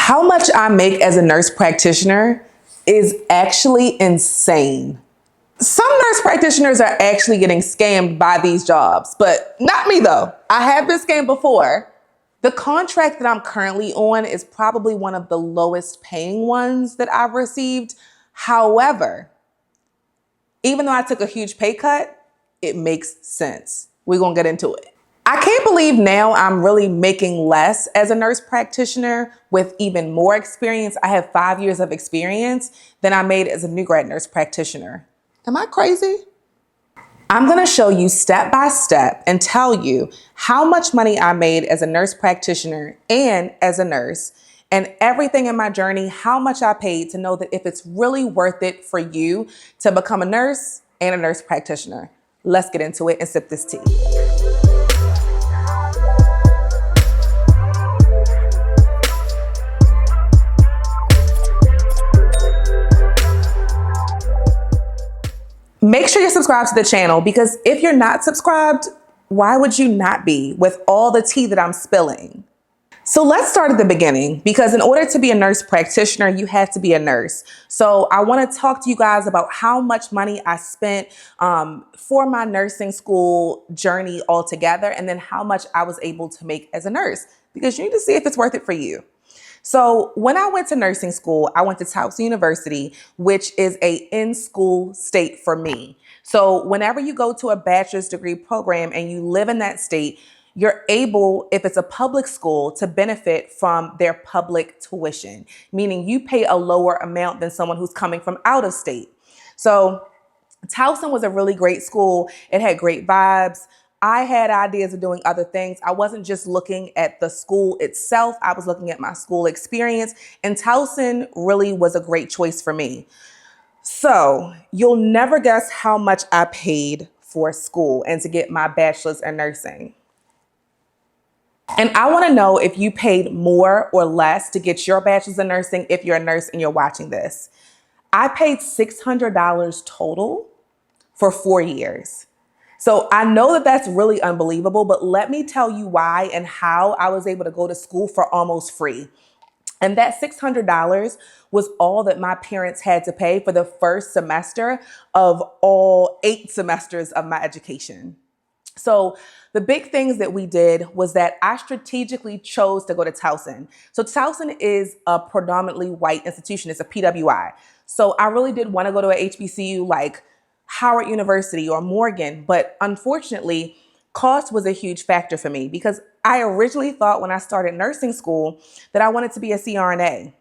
How much I make as a nurse practitioner is actually insane. Some nurse practitioners are actually getting scammed by these jobs, but not me though. I have been scammed before. The contract that I'm currently on is probably one of the lowest paying ones that I've received. However, even though I took a huge pay cut, it makes sense. We're gonna get into it. I can't believe now I'm really making less as a nurse practitioner with even more experience. I have 5 years of experience than I made as a new grad nurse practitioner. Am I crazy? I'm gonna show you step by step and tell you how much money I made as a nurse practitioner and as a nurse, and everything in my journey, how much I paid to know that if it's really worth it for you to become a nurse and a nurse practitioner. Let's get into it and sip this tea. Make sure you're subscribed to the channel, because if you're not subscribed, why would you not be with all the tea that I'm spilling? So let's start at the beginning, because in order to be a nurse practitioner, you have to be a nurse. So I want to talk to you guys about how much money I spent for my nursing school journey altogether, and then how much I was able to make as a nurse, because you need to see if it's worth it for you. So when I went to nursing school, I went to Towson University, which is a in-school state for me. So whenever you go to a bachelor's degree program and you live in that state, you're able, if it's a public school, to benefit from their public tuition, meaning you pay a lower amount than someone who's coming from out of state. So Towson was a really great school. It had great vibes. I had ideas of doing other things. I wasn't just looking at the school itself. I was looking at my school experience, and Towson really was a great choice for me. So you'll never guess how much I paid for school and to get my bachelor's in nursing. And I want to know if you paid more or less to get your bachelor's in nursing if you're a nurse and you're watching this. I paid $600 total for 4 years. So I know that that's really unbelievable, but let me tell you why and how I was able to go to school for almost free. And that $600 was all that my parents had to pay for the first semester of all 8 semesters of my education. So the big things that we did was that I strategically chose to go to Towson. So Towson is a predominantly white institution. It's a PWI. So I really did want to go to a HBCU like Howard University or Morgan, but unfortunately, cost was a huge factor for me, because I originally thought when I started nursing school that I wanted to be a CRNA.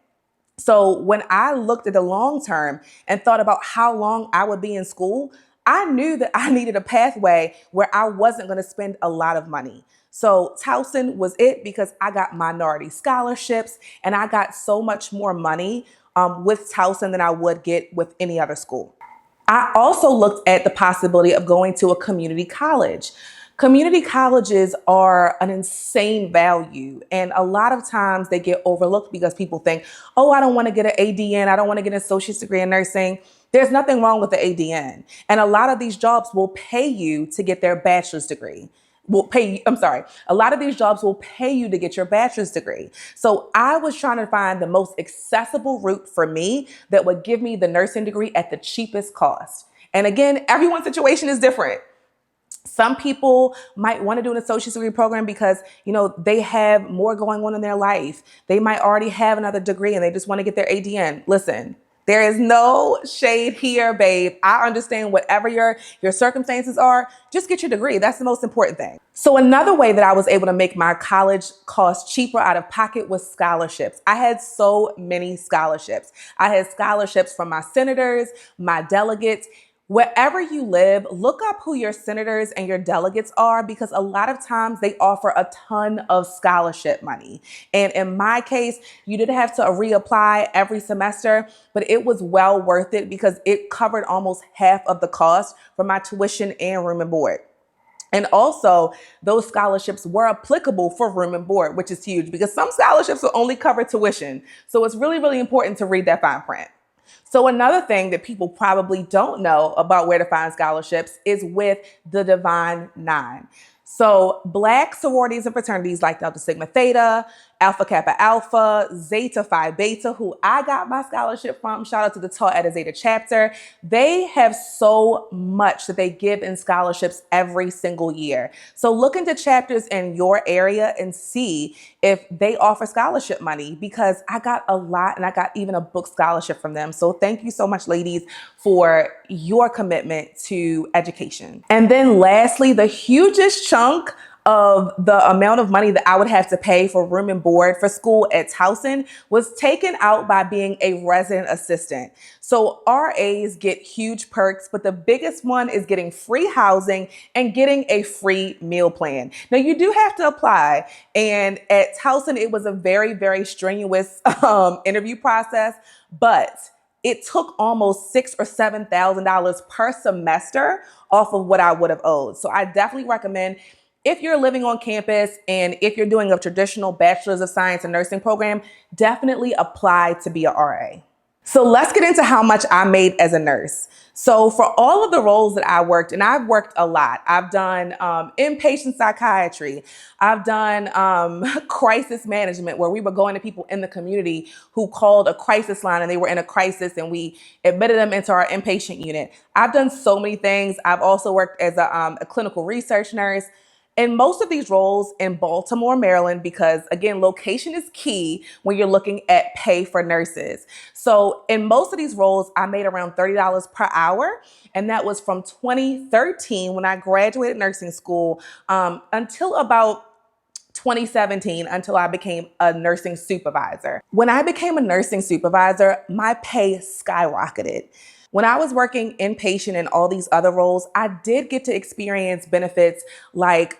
So when I looked at the long term and thought about how long I would be in school, I knew that I needed a pathway where I wasn't going to spend a lot of money. So Towson was it, because I got minority scholarships and I got so much more money with Towson than I would get with any other school. I also looked at the possibility of going to a community college. Community colleges are an insane value, and a lot of times they get overlooked because people think, oh, I don't want to get an ADN. I don't want to get an associate's degree in nursing. There's nothing wrong with the ADN. And a lot of these jobs will pay you to get their bachelor's degree. A lot of these jobs will pay you to get your bachelor's degree. So I was trying to find the most accessible route for me that would give me the nursing degree at the cheapest cost. And again, everyone's situation is different. Some people might want to do an associate's degree program because, they have more going on in their life. They might already have another degree and they just want to get their ADN. Listen, there is no shade here, babe. I understand whatever your circumstances are, just get your degree. That's the most important thing. So another way that I was able to make my college cost cheaper out of pocket was scholarships. I had so many scholarships. I had scholarships from my senators, my delegates. Wherever you live, look up who your senators and your delegates are, because a lot of times they offer a ton of scholarship money. And in my case, you did have to reapply every semester, but it was well worth it because it covered almost half of the cost for my tuition and room and board. And also, those scholarships were applicable for room and board, which is huge because some scholarships will only cover tuition. So it's really, really important to read that fine print. So another thing that people probably don't know about where to find scholarships is with the Divine Nine. So Black sororities and fraternities like Delta Sigma Theta Alpha Kappa Alpha, Zeta Phi Beta, who I got my scholarship from. Shout out to the Tau Eta Zeta chapter. They have so much that they give in scholarships every single year. So look into chapters in your area and see if they offer scholarship money, because I got a lot, and I got even a book scholarship from them. So thank you so much, ladies, for your commitment to education. And then lastly, the hugest chunk of the amount of money that I would have to pay for room and board for school at Towson was taken out by being a resident assistant. So RAs get huge perks, but the biggest one is getting free housing and getting a free meal plan. Now you do have to apply, and at Towson it was a very, very strenuous interview process, but it took almost $6,000 or $7,000 per semester off of what I would have owed. So I definitely recommend, if you're living on campus and if you're doing a traditional bachelor's of science and nursing program, definitely apply to be a RA. So let's get into how much I made as a nurse. So for all of the roles that I worked, and I've worked a lot. I've done inpatient psychiatry. I've done crisis management, where we were going to people in the community who called a crisis line and they were in a crisis, and we admitted them into our inpatient unit. I've done so many things. I've also worked as a clinical research nurse. And most of these roles in Baltimore, Maryland, because again, location is key when you're looking at pay for nurses. So in most of these roles, I made around $30 per hour. And that was from 2013, when I graduated nursing school, until about 2017, until I became a nursing supervisor. When I became a nursing supervisor, my pay skyrocketed. When I was working inpatient and all these other roles, I did get to experience benefits like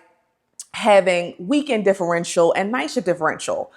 having weekend differential and night shift differential.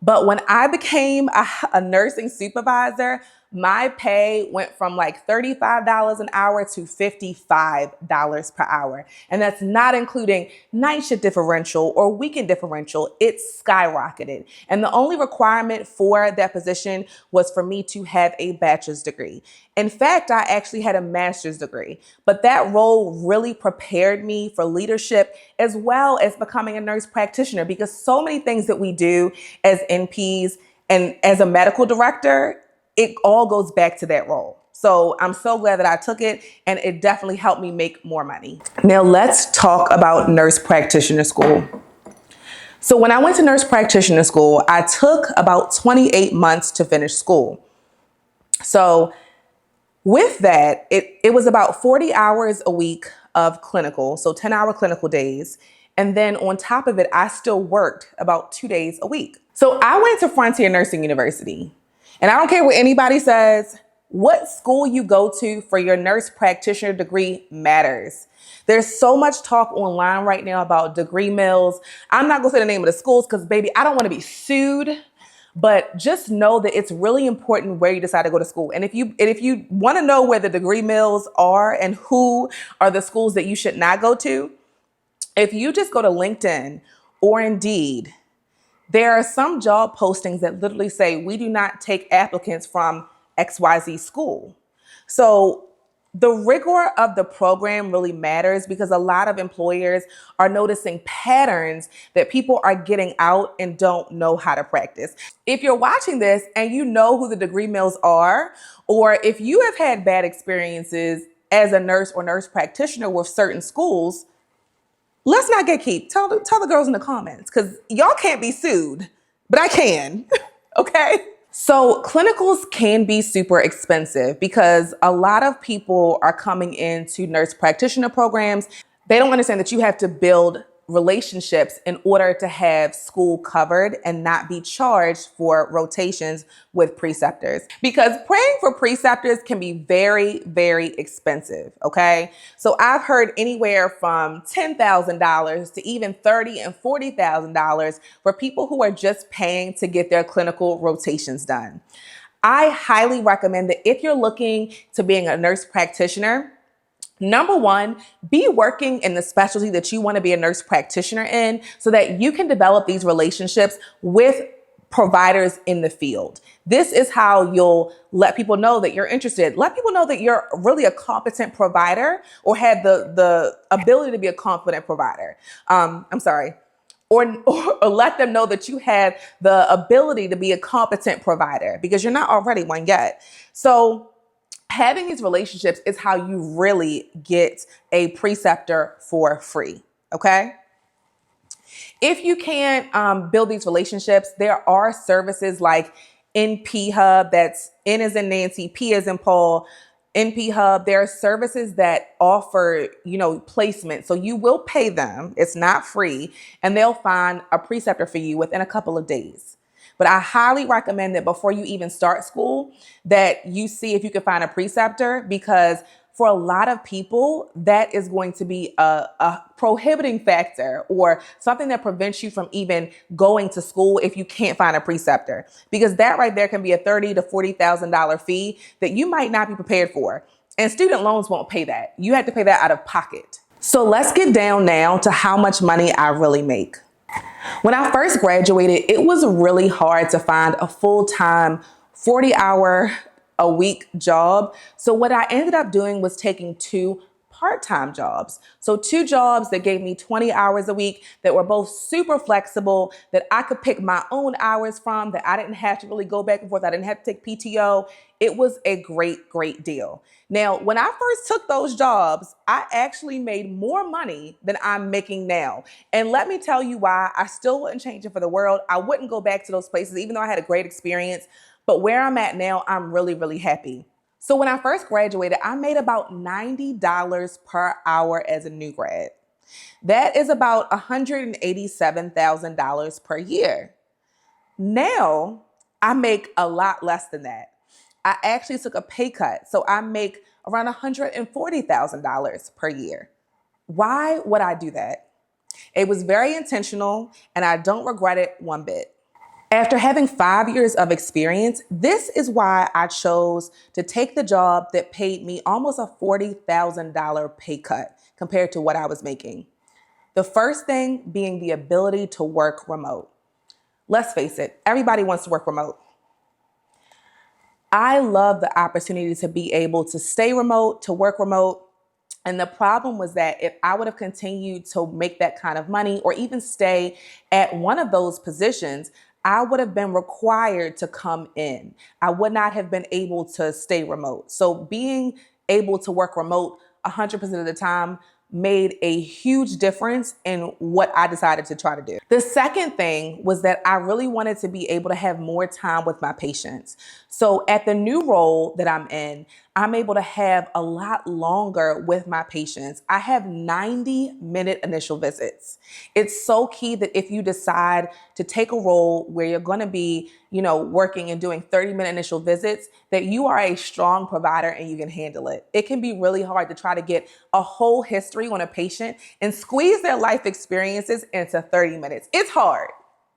But when I became a nursing supervisor, my pay went from like $35 an hour to $55 per hour. And that's not including night shift differential or weekend differential. It skyrocketed. And the only requirement for that position was for me to have a bachelor's degree. In fact, I actually had a master's degree, but that role really prepared me for leadership as well as becoming a nurse practitioner, because so many things that we do as NPs and as a medical director, it all goes back to that role. So I'm so glad that I took it, and it definitely helped me make more money. Now let's talk about nurse practitioner school. So when I went to nurse practitioner school, I took about 28 months to finish school. So with that, it was about 40 hours a week of clinical, so 10-hour clinical days. And then on top of it, I still worked about 2 days a week. So I went to Frontier Nursing University. And I don't care what anybody says, what school you go to for your nurse practitioner degree matters. There's so much talk online right now about degree mills. I'm not gonna say the name of the schools because, baby, I don't wanna be sued. But just know that it's really important where you decide to go to school. And if you wanna know where the degree mills are and who are the schools that you should not go to, if you just go to LinkedIn or Indeed, there are some job postings that literally say, we do not take applicants from XYZ school. So the rigor of the program really matters, because a lot of employers are noticing patterns that people are getting out and don't know how to practice. If you're watching this and you know who the degree mills are, or if you have had bad experiences as a nurse or nurse practitioner with certain schools, let's not get keep. Tell the girls in the comments, because y'all can't be sued, but I can, okay? So clinicals can be super expensive because a lot of people are coming into nurse practitioner programs. They don't understand that you have to build relationships in order to have school covered and not be charged for rotations with preceptors, because praying for preceptors can be very, very expensive. Okay. So I've heard anywhere from $10,000 to even $30,000 and $40,000 for people who are just paying to get their clinical rotations done. I highly recommend that if you're looking to being a nurse practitioner, number one, be working in the specialty that you want to be a nurse practitioner in, so that you can develop these relationships with providers in the field. This is how you'll let people know that you're interested. Let people know that you're really a competent provider, or have the ability to be a confident provider. or let them know that you have the ability to be a competent provider because you're not already one yet. So having these relationships is how you really get a preceptor for free. Okay. If you can't build these relationships, there are services like NP Hub, that's N as in Nancy, P as in Paul, NP Hub. There are services that offer, placement. So you will pay them. It's not free. And they'll find a preceptor for you within a couple of days. But I highly recommend that before you even start school, that you see if you can find a preceptor, because for a lot of people, that is going to be a prohibiting factor or something that prevents you from even going to school if you can't find a preceptor, because that right there can be a $30,000 to $40,000 fee that you might not be prepared for. And student loans won't pay that. You have to pay that out of pocket. So let's get down now to how much money I really make. When I first graduated, it was really hard to find a full-time 40-hour-a-week job. So what I ended up doing was taking 2 part-time jobs. So 2 jobs that gave me 20 hours a week that were both super flexible, that I could pick my own hours from, that I didn't have to really go back and forth. I didn't have to take PTO. It was a great, great deal. Now, when I first took those jobs, I actually made more money than I'm making now. And let me tell you why. I still wouldn't change it for the world. I wouldn't go back to those places, even though I had a great experience. But where I'm at now, I'm really, really happy. So when I first graduated, I made about $90 per hour as a new grad. That is about $187,000 per year. Now I make a lot less than that. I actually took a pay cut, so I make around $140,000 per year. Why would I do that? It was very intentional, and I don't regret it one bit. After having 5 years of experience, this is why I chose to take the job that paid me almost a $40,000 pay cut compared to what I was making. The first thing being the ability to work remote. Let's face it, everybody wants to work remote. I love the opportunity to be able to stay remote, to work remote. And the problem was that if I would have continued to make that kind of money or even stay at one of those positions, I would have been required to come in. I would not have been able to stay remote. So being able to work remote 100% of the time made a huge difference in what I decided to try to do. The second thing was that I really wanted to be able to have more time with my patients. So at the new role that I'm in, I'm able to have a lot longer with my patients. I have 90-minute initial visits. It's so key that if you decide to take a role where you're going to be, working and doing 30-minute initial visits, that you are a strong provider and you can handle it. It can be really hard to try to get a whole history on a patient and squeeze their life experiences into 30 minutes. It's hard.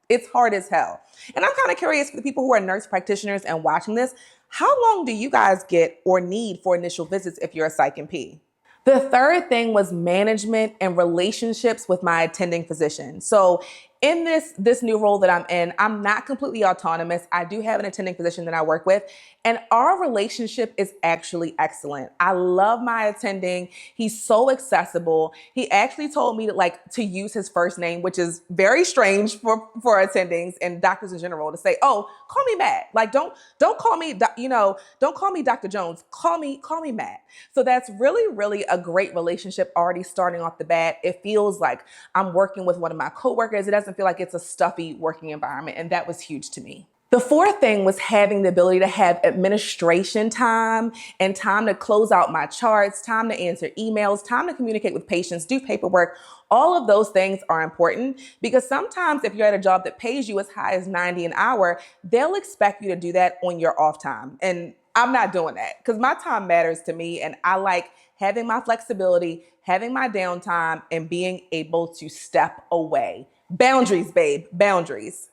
It's hard as hell. And I'm kind of curious for the people who are nurse practitioners and watching this, how long do you guys get or need for initial visits if you're a psych NP? The third thing was management and relationships with my attending physician. So in this new role that I'm in, I'm not completely autonomous. I do have an attending physician that I work with, and our relationship is actually excellent. I love my attending. He's so accessible. He actually told me to use his first name, which is very strange for attendings and doctors in general to say, "Oh, call me Matt." Don't call me don't call me Dr. Jones. Call me Matt. So that's really, really a great relationship already starting off the bat. It feels like I'm working with one of my coworkers. It doesn't feel like it's a stuffy working environment, and that was huge to me. The fourth thing was having the ability to have administration time and time to close out my charts, time to answer emails, time to communicate with patients, do paperwork. All of those things are important because sometimes if you're at a job that pays you as high as $90 an hour, they'll expect you to do that on your off time. And I'm not doing that because my time matters to me, and I like having my flexibility, having my downtime, and being able to step away. Boundaries, babe, boundaries.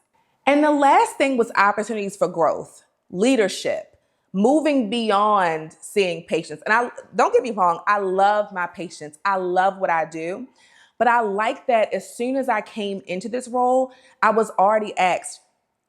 And the last thing was opportunities for growth, leadership, moving beyond seeing patients. And don't get me wrong, I love my patients. I love what I do. But I like that as soon as I came into this role, I was already asked,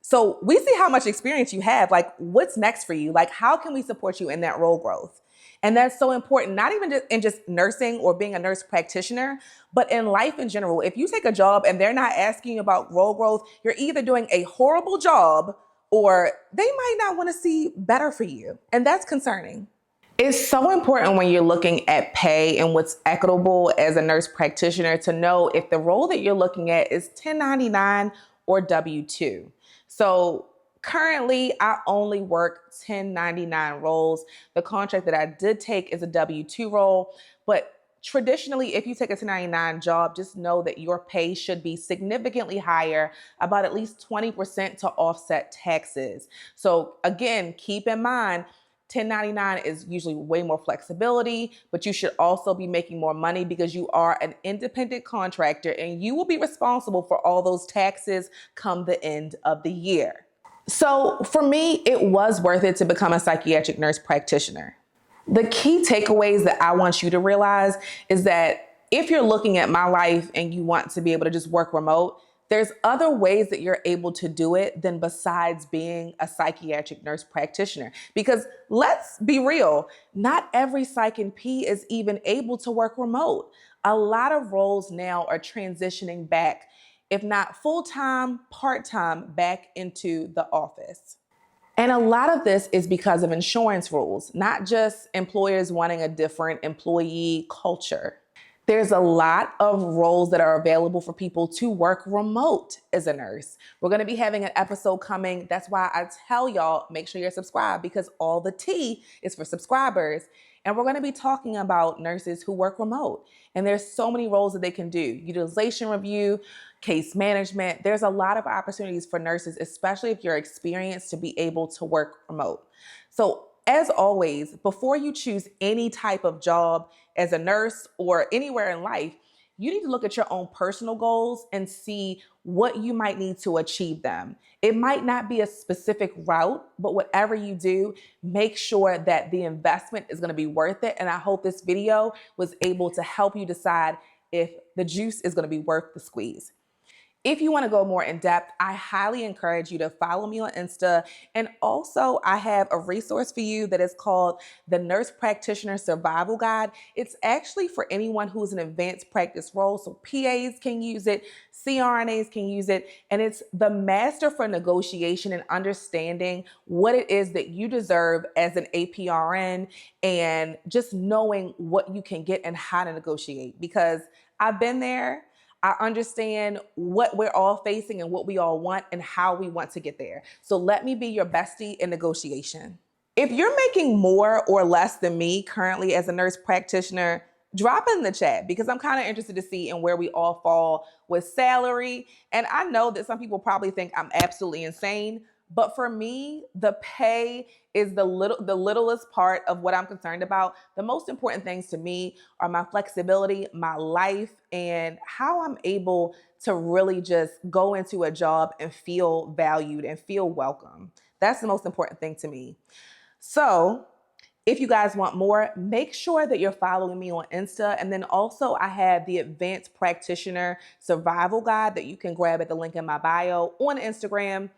so we see how much experience you have. What's next for you? How can we support you in that role growth? And that's so important, not even just in just nursing or being a nurse practitioner, but in life in general. If you take a job and they're not asking you about role growth, you're either doing a horrible job or they might not want to see better for you. And that's concerning. It's so important when you're looking at pay and what's equitable as a nurse practitioner to know if the role that you're looking at is 1099 or W-2. So currently, I only work 1099 roles. The contract that I did take is a W-2 role, but traditionally, if you take a 1099 job, just know that your pay should be significantly higher, about at least 20% to offset taxes. So again, keep in mind, 1099 is usually way more flexibility, but you should also be making more money because you are an independent contractor and you will be responsible for all those taxes come the end of the year. So for me, it was worth it to become a psychiatric nurse practitioner. The key takeaways that I want you to realize is that if you're looking at my life and you want to be able to just work remote, there's other ways that you're able to do it than besides being a psychiatric nurse practitioner. Because let's be real, not every psych and P is even able to work remote. A lot of roles now are transitioning back, if not full-time, part-time, back into the office. And a lot of this is because of insurance rules, not just employers wanting a different employee culture. There's a lot of roles that are available for people to work remote as a nurse. We're going to be having an episode coming. That's why I tell y'all, make sure you're subscribed because all the tea is for subscribers. And we're going to be talking about nurses who work remote. And there's so many roles that they can do. Utilization review, case management. There's a lot of opportunities for nurses, especially if you're experienced, to be able to work remote. So as always, before you choose any type of job as a nurse or anywhere in life, you need to look at your own personal goals and see what you might need to achieve them. It might not be a specific route, but whatever you do, make sure that the investment is going to be worth it. And I hope this video was able to help you decide if the juice is going to be worth the squeeze. If you want to go more in depth, I highly encourage you to follow me on Insta. And also I have a resource for you that is called the Nurse Practitioner Survival Guide. It's actually for anyone who's in advanced practice role. So PAs can use it, CRNAs can use it, and it's the master for negotiation and understanding what it is that you deserve as an APRN and just knowing what you can get and how to negotiate. Because I've been there. I understand what we're all facing and what we all want and how we want to get there. So let me be your bestie in negotiation. If you're making more or less than me currently as a nurse practitioner, drop it in the chat because I'm kind of interested to see in where we all fall with salary. And I know that some people probably think I'm absolutely insane, but for me, the pay is the littlest part of what I'm concerned about. The most important things to me are my flexibility, my life, and how I'm able to really just go into a job and feel valued and feel welcome. That's the most important thing to me. So if you guys want more, make sure that you're following me on Insta. And then also I have the Advanced Practitioner Survival Guide that you can grab at the link in my bio on Instagram.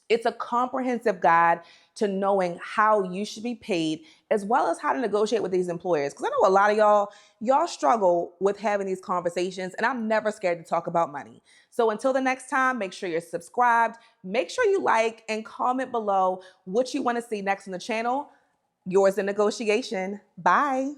It's a comprehensive guide to knowing how you should be paid, as well as how to negotiate with these employers. Because I know a lot of y'all struggle with having these conversations, and I'm never scared to talk about money. So until the next time, make sure you're subscribed. Make sure you like and comment below what you want to see next on the channel. Yours in negotiation. Bye.